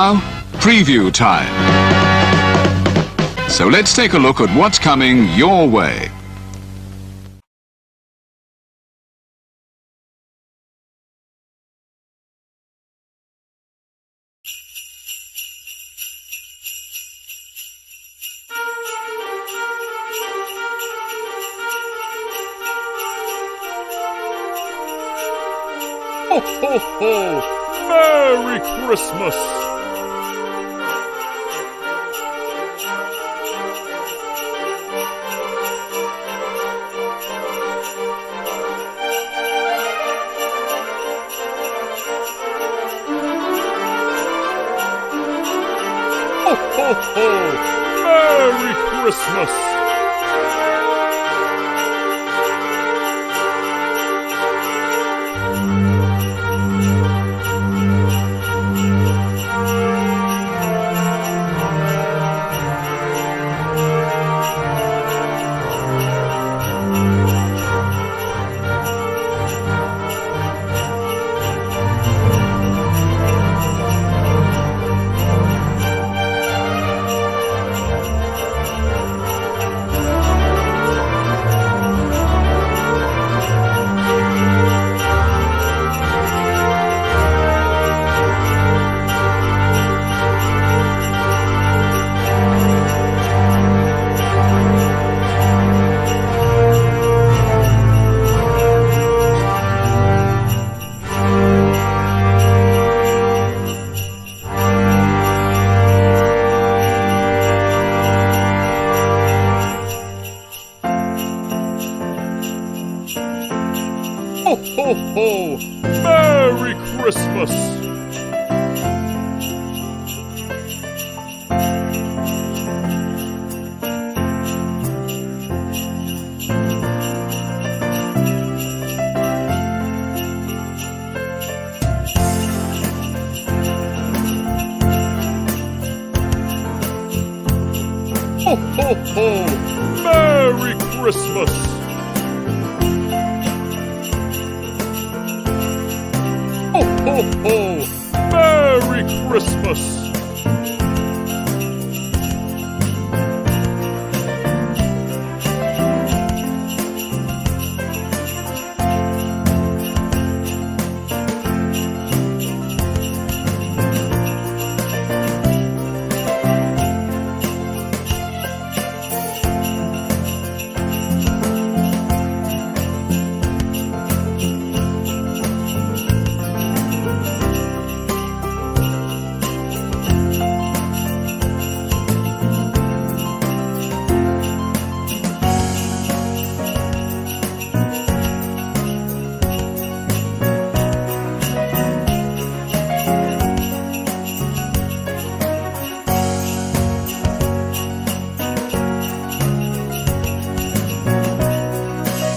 Now, preview time. So let's take a look at what's coming your way. Ho, ho, ho! Merry Christmas! Ho, ho, ho! Merry Christmas! Ho, ho, ho! Merry Christmas! Ho, ho, ho! Merry Christmas! Ho, ho, ho! Merry Christmas!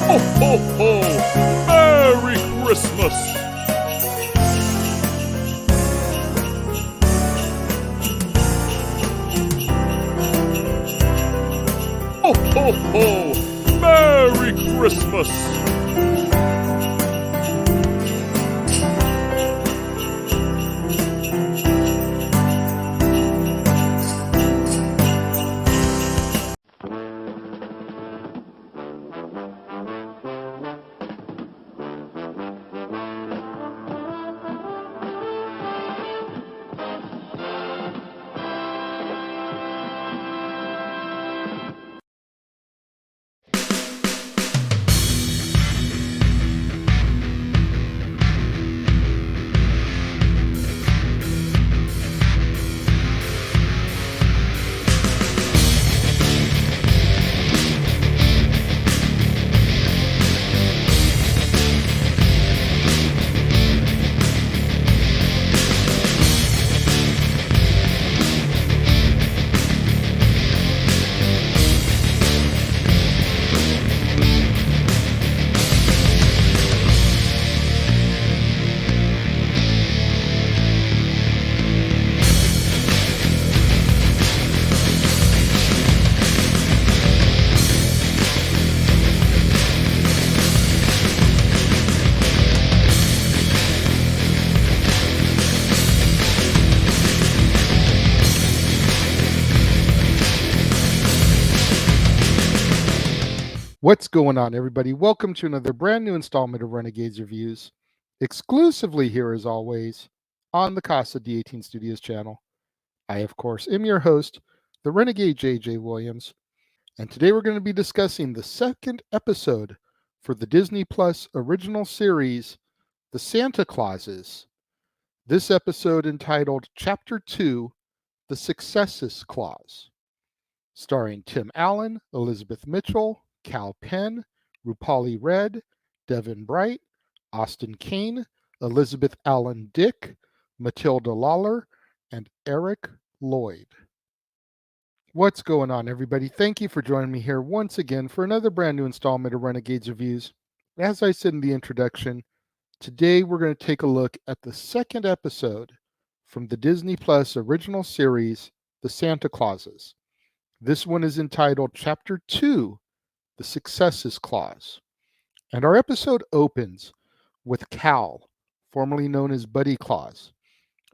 Ho, ho, ho! Merry Christmas! Ho, ho, ho! Merry Christmas! What's going on, everybody? Welcome to another brand new installment of Renegades Reviews, exclusively here as always on the Casa D18 Studios channel. I, of course, am your host, the Renegade JJ Williams, and today we're going to be discussing the second episode for the Disney Plus original series, The Santa Clauses. This episode entitled Chapter 2, The Secessus Clause, starring Tim Allen, Elizabeth Mitchell, Cal Penn, Rupali Red, Devin Bright, Austin Kane, Elizabeth Allen Dick, Matilda Lawler, and Eric Lloyd. What's going on, everybody? Thank you for joining me here once again for another brand new installment of Renegades Reviews. As I said in the introduction, today we're going to take a look at the second episode from the Disney Plus original series, The Santa Clauses. This one is entitled Chapter 2, The Secessus Clause. And our episode opens with Cal, formerly known as Buddy Claus,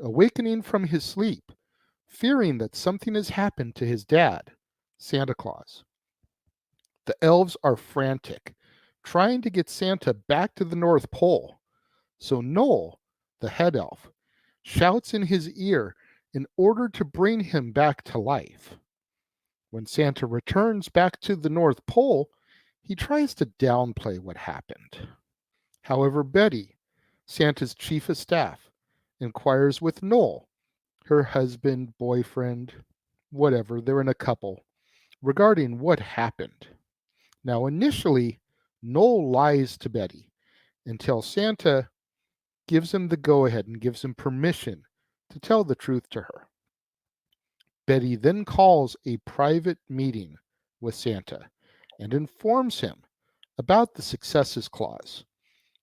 awakening from his sleep, fearing that something has happened to his dad, Santa Claus. The elves are frantic, trying to get Santa back to the North Pole. So Noel, the head elf, shouts in his ear in order to bring him back to life. When Santa returns back to the North Pole, he tries to downplay what happened. However, Betty, Santa's chief of staff, inquires with Noel, her husband, boyfriend, whatever, they're in a couple, regarding what happened. Now, initially, Noel lies to Betty until Santa gives him the go-ahead and gives him permission to tell the truth to her. Betty then calls a private meeting with Santa and informs him about the Secessus Clause,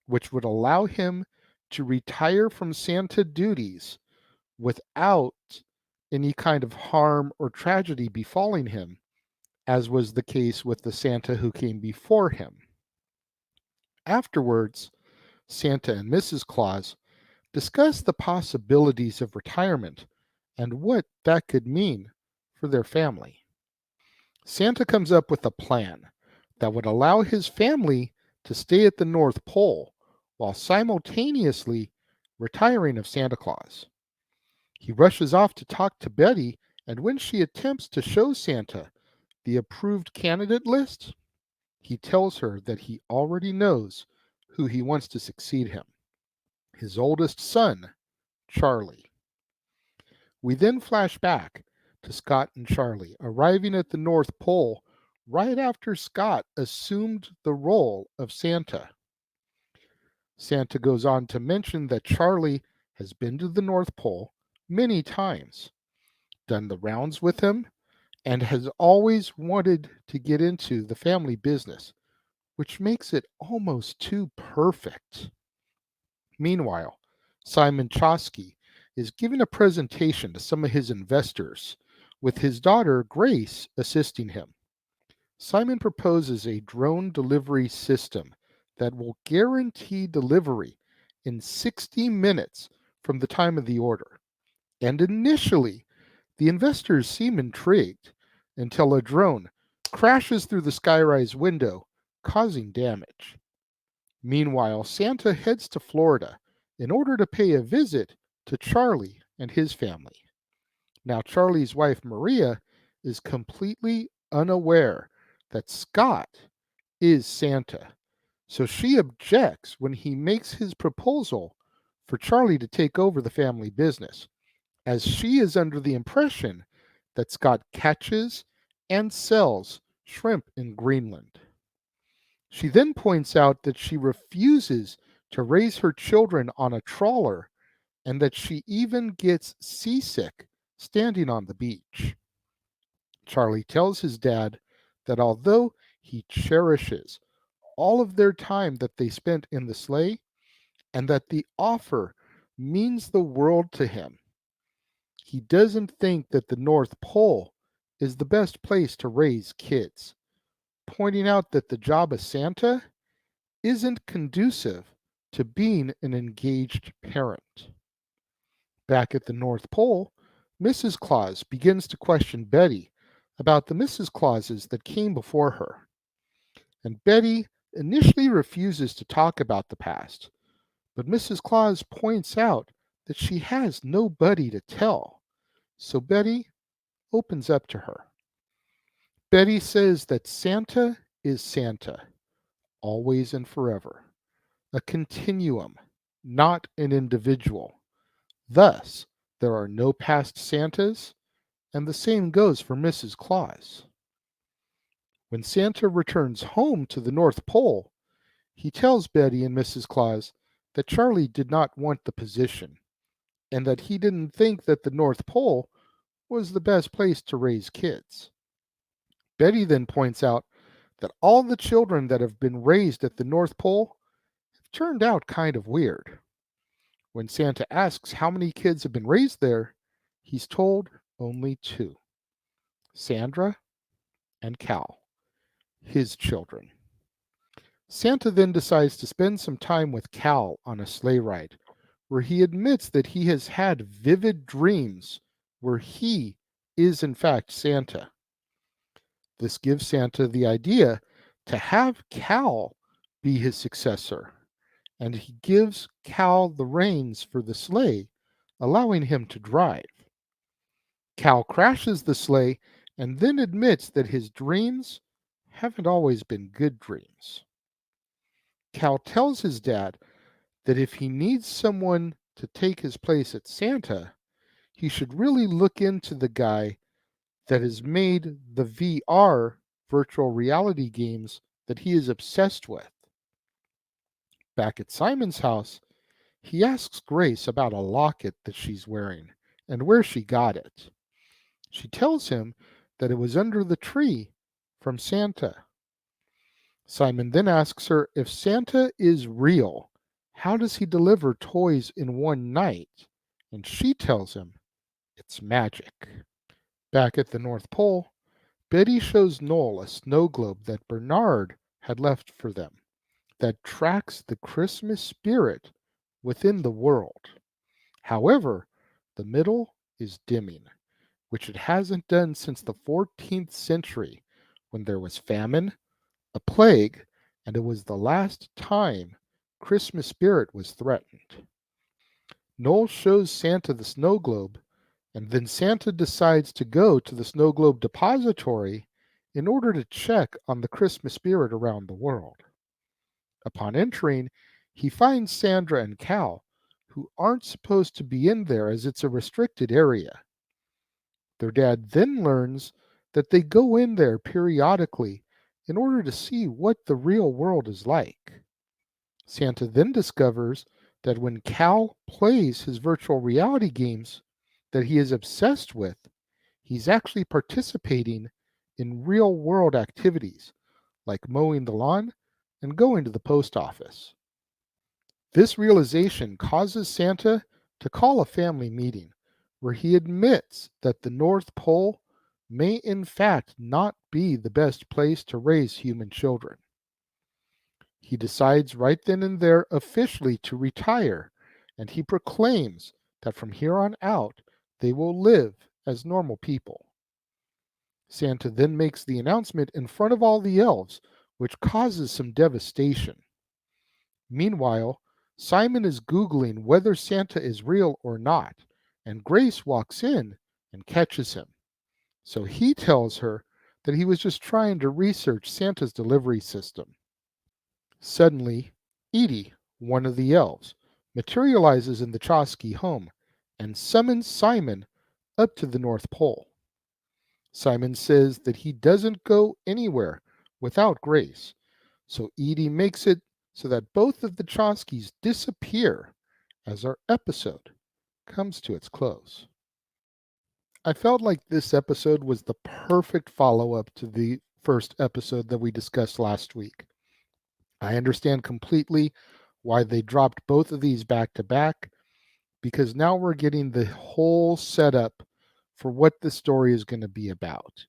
which would allow him to retire from Santa duties without any kind of harm or tragedy befalling him, as was the case with the Santa who came before him. Afterwards, Santa and Mrs. Claus discuss the possibilities of retirement and what that could mean for their family. Santa comes up with a plan that would allow his family to stay at the North Pole while simultaneously retiring of Santa Claus. He rushes off to talk to Betty, and when she attempts to show Santa the approved candidate list, he tells her that he already knows who he wants to succeed him: his oldest son, Charlie. We then flash back to Scott and Charlie arriving at the North Pole right after Scott assumed the role of Santa. Santa goes on to mention that Charlie has been to the North Pole many times, done the rounds with him, and has always wanted to get into the family business, which makes it almost too perfect. Meanwhile, Simon Chosky is giving a presentation to some of his investors, with his daughter Grace assisting him. Simon proposes a drone delivery system that will guarantee delivery in 60 minutes from the time of the order. And initially, the investors seem intrigued until a drone crashes through the skyrise window, causing damage. Meanwhile, Santa heads to Florida in order to pay a visit to Charlie and his family. Now, Charlie's wife, Maria, is completely unaware that Scott is Santa, so she objects when he makes his proposal for Charlie to take over the family business, as she is under the impression that Scott catches and sells shrimp in Greenland. She then points out that she refuses to raise her children on a trawler and that she even gets seasick standing on the beach. Charlie tells his dad that although he cherishes all of their time that they spent in the sleigh and that the offer means the world to him, he doesn't think that the North Pole is the best place to raise kids, pointing out that the job of Santa isn't conducive to being an engaged parent. Back at the North Pole, Mrs. Claus begins to question Betty about the Mrs. Clauses that came before her. and Betty initially refuses to talk about the past, but Mrs. Claus points out that she has nobody to tell, so Betty opens up to her. Betty says that Santa is Santa, always and forever, a continuum, not an individual. Thus, there are no past Santas, and the same goes for Mrs. Claus. When Santa returns home to the North Pole, he tells Betty and Mrs. Claus that Charlie did not want the position, and that he didn't think that the North Pole was the best place to raise kids. Betty then points out that all the children that have been raised at the North Pole have turned out kind of weird. When Santa asks how many kids have been raised there, he's told only two: Sandra and Cal, his children. Santa then decides to spend some time with Cal on a sleigh ride, where he admits that he has had vivid dreams where he is in fact Santa. This gives Santa the idea to have Cal be his successor, and he gives Cal the reins for the sleigh, allowing him to drive. Cal crashes the sleigh and then admits that his dreams haven't always been good dreams. Cal tells his dad that if he needs someone to take his place at Santa, he should really look into the guy that has made the VR virtual reality games that he is obsessed with. Back at Simon's house, he asks Grace about a locket that she's wearing and where she got it. She tells him that it was under the tree from Santa. Simon then asks her if Santa is real, how does he deliver toys in one night? And she tells him it's magic. Back at the North Pole, Betty shows Noel a snow globe that Bernard had left for them that tracks the Christmas spirit within the world. However, the middle is dimming, which it hasn't done since the 14th century when there was famine, a plague, and it was the last time Christmas spirit was threatened. Noel shows Santa the snow globe, and then Santa decides to go to the snow globe depository in order to check on the Christmas spirit around the world. Upon entering, he finds Sandra and Cal, who aren't supposed to be in there as it's a restricted area. Their dad then learns that they go in there periodically in order to see what the real world is like. Santa then discovers that when Cal plays his virtual reality games that he is obsessed with, he's actually participating in real world activities like mowing the lawn and going to the post office. This realization causes Santa to call a family meeting where he admits that the North Pole may in fact not be the best place to raise human children. He decides right then and there officially to retire, and he proclaims that from here on out they will live as normal people. Santa then makes the announcement in front of all the elves, which causes some devastation. Meanwhile, Simon is Googling whether Santa is real or not, and Grace walks in and catches him. So he tells her that he was just trying to research Santa's delivery system. Suddenly, Edie, one of the elves, materializes in the Chosky home and summons Simon up to the North Pole. Simon says that he doesn't go anywhere without Grace, so Edie makes it so that both of the Choskys disappear as our episode comes to its close. I felt like this episode was the perfect follow up to the first episode that we discussed last week. I understand completely why they dropped both of these back to back, because now we're getting the whole setup for what the story is going to be about.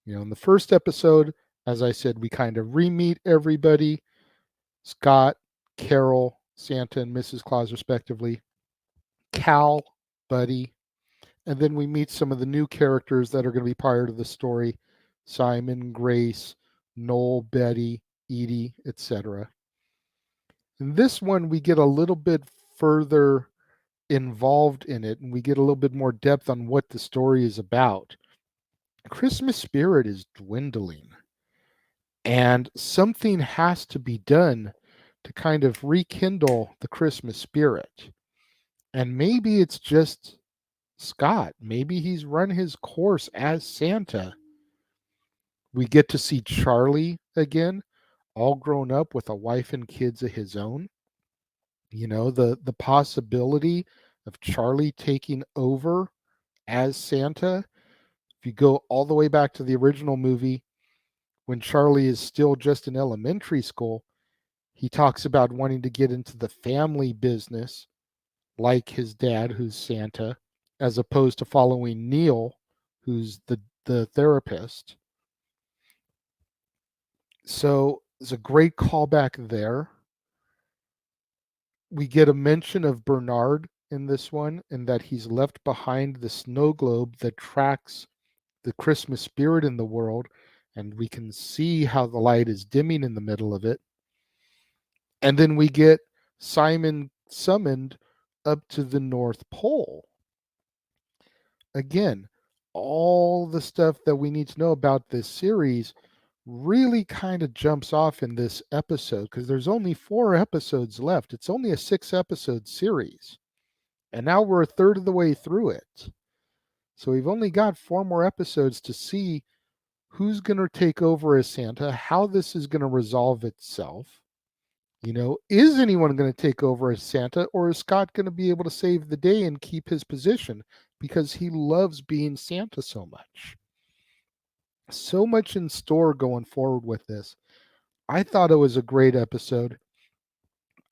In the first episode, as I said, we kind of re-meet everybody: Scott, Carol, Santa, and Mrs. Claus, respectively, Cal, Buddy, and then we meet some of the new characters that are going to be part of the story: Simon, Grace, Noel, Betty, Edie, etc. In this one, we get a little bit further involved in it and we get a little bit more depth on what the story is about. Christmas spirit is dwindling, and something has to be done to kind of rekindle the Christmas spirit. And maybe it's just Scott. Maybe he's run his course as Santa. We get to see Charlie again, all grown up with a wife and kids of his own. The possibility of Charlie taking over as Santa. If you go all the way back to the original movie, when Charlie is still just in elementary school, he talks about wanting to get into the family business like his dad, who's Santa, as opposed to following Neil, who's the therapist. So there's a great callback there. We get a mention of Bernard in this one, and that he's left behind the snow globe that tracks the Christmas spirit in the world, and we can see how the light is dimming in the middle of it. And then we get Simon summoned up to the North Pole. Again, all the stuff that we need to know about this series really kind of jumps off in this episode because there's only 4 episodes left. It's only a 6-episode series. And now we're a third of the way through it. So we've only got 4 more episodes to see who's going to take over as Santa, how this is going to resolve itself. Is anyone going to take over as Santa, or is Scott going to be able to save the day and keep his position because he loves being Santa so much? So much in store going forward with this. I thought it was a great episode.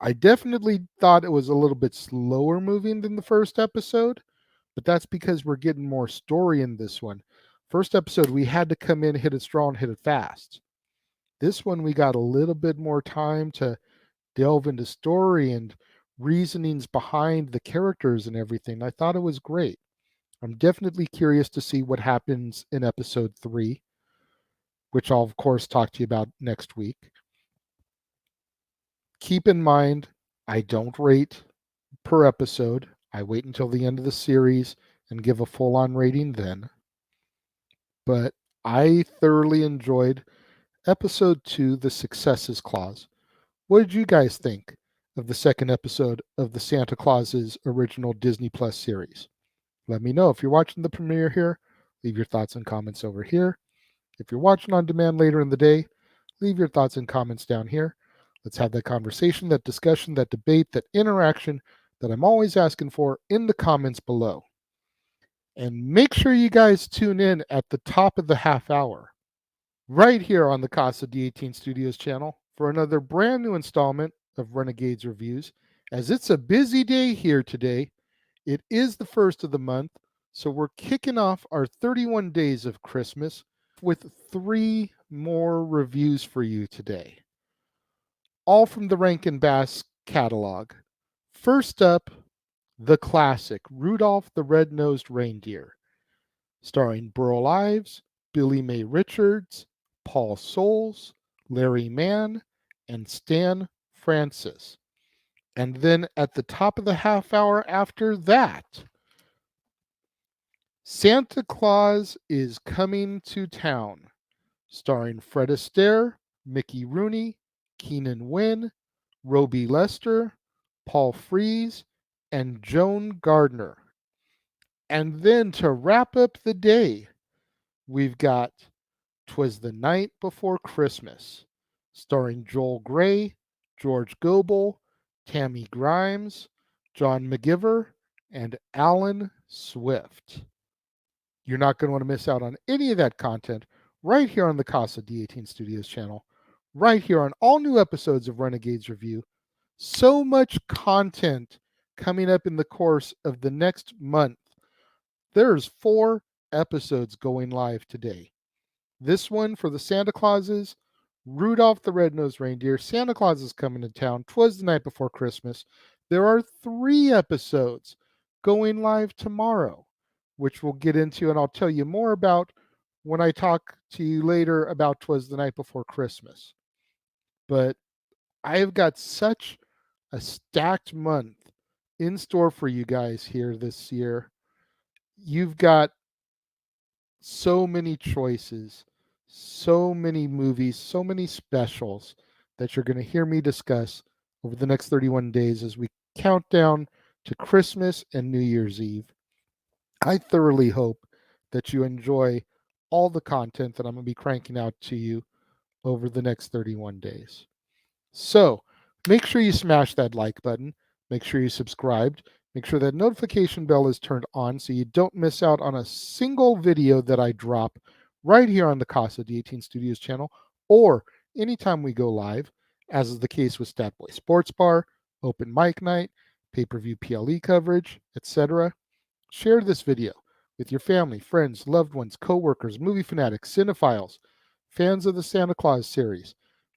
I definitely thought it was a little bit slower moving than the first episode, but that's because we're getting more story in this one. First episode, we had to come in, hit it strong, hit it fast. This one, we got a little bit more time to delve into story and reasonings behind the characters and everything. I thought it was great. I'm definitely curious to see what happens in episode 3, which I'll, of course, talk to you about next week. Keep in mind, I don't rate per episode. I wait until the end of the series and give a full-on rating then. But I thoroughly enjoyed episode 2, The Secessus Clause. What did you guys think of the second episode of the Santa Claus's original Disney Plus series? Let me know. If you're watching the premiere here, leave your thoughts and comments over here. If you're watching on demand later in the day, leave your thoughts and comments down here. Let's have that conversation, that discussion, that debate, that interaction that I'm always asking for in the comments below. And make sure you guys tune in at the top of the half hour, right here on the Casa D18 Studios channel, for another brand new installment of Renegades Reviews. As it's a busy day here today, it is the first of the month, so we're kicking off our 31 days of Christmas with 3 more reviews for you today, all from the Rankin Bass catalog. First up, the classic Rudolph the Red-Nosed Reindeer, starring Burl Ives, Billy Mae Richards, Paul Soles, Larry Mann, and Stan Francis. And then at the top of the half hour after that, Santa Claus is Coming to Town, starring Fred Astaire, Mickey Rooney, Keenan Wynn, Roby Lester, Paul Frees, and Joan Gardner. And then to wrap up the day, we've got 'Twas the Night Before Christmas, starring Joel Grey, George Gobel, Tammy Grimes, John McGiver, and Alan Swift. You're not going to want to miss out on any of that content right here on the Casa D18 Studios channel, right here on all new episodes of Renegades Review. So much content coming up in the course of the next month. There's 4 episodes going live today. This one for the Santa Clauses, Rudolph the Red-Nosed Reindeer, Santa Claus is Coming to Town, 'Twas the Night Before Christmas. There are 3 episodes going live tomorrow, which we'll get into, and I'll tell you more about when I talk to you later about 'Twas the Night Before Christmas. but I have got such a stacked month in store for you guys here this year. You've got so many choices, so many movies, so many specials that you're going to hear me discuss over the next 31 days as we count down to Christmas and New Year's Eve. I thoroughly hope that you enjoy all the content that I'm going to be cranking out to you over the next 31 days. So make sure you smash that like button. Make sure you subscribed. Make sure that notification bell is turned on so you don't miss out on a single video that I drop right here on the Casa D18 Studios channel or anytime we go live, as is the case with Statboy Sports Bar, Open Mic Night, pay-per-view PLE coverage, etc. Share this video with your family, friends, loved ones, coworkers, movie fanatics, cinephiles, fans of the Santa Claus series,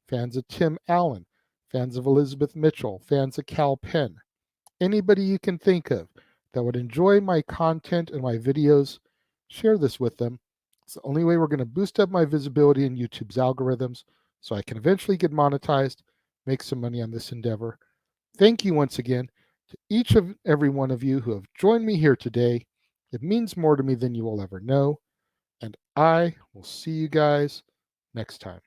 fans of Tim Allen, fans of Elizabeth Mitchell, fans of Cal Penn. Anybody you can think of that would enjoy my content and my videos, share this with them. It's the only way we're going to boost up my visibility in YouTube's algorithms so I can eventually get monetized, make some money on this endeavor. Thank you once again to each of every one of you who have joined me here today. It means more to me than you will ever know. And I will see you guys next time.